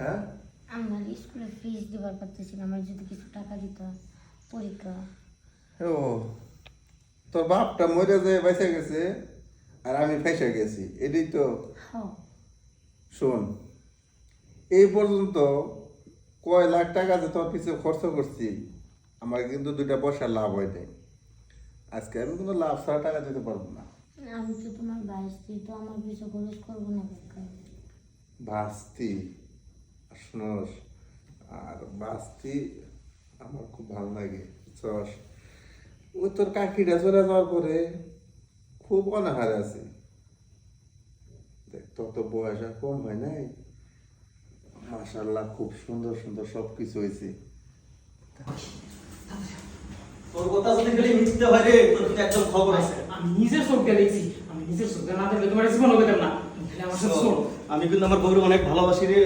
হ্যাঁ আমার স্কুলে ফিস দিবার পারতেছি না, আমার যদি কিছু টাকা দিত পরীক্ষা। ও তোর বাপটা মরে যায় বেঁচে গেছে আর আমি ফেসে গেছি, এটাই তো। হ শোন, এই পর্যন্ত কয় লাখ টাকা যে তোর পিছনে খরচ করছি, আমার কিন্তু 2টা পয়সা লাভ হয় নাই। আজকে আমি কোনো লাভ ছাড়া টাকা দিতে পারবো না। আমি তো তোমার ভাইস্তি, তো আমার কিছু খরচ করবো না বেকার। বাস্তি শোনস, আর বাস্তি আমার খুব ভালো লাগে বুঝছস। ওই তোর কাকিটা চলে যাওয়ার পরে খুব অনাহারে আছে। দেখ তোর তো বয়স আর কম হয় নাই, মাশাআল্লাহ খুব সুন্দর সুন্দর সব কিছু হয়েছে। তোর কথা যদি খালি মিথ্যে হয় রে, তোর কিন্তু একদম খবর আছে। আমি নিজের চোখে দেখছি, আমি নিজের চোখে না দেখলে তোমার জীবন হবে না। তাহলে আমার সাথে শোন, আমি কিন্তু আমার বউকে অনেক ভালোবাসি রে।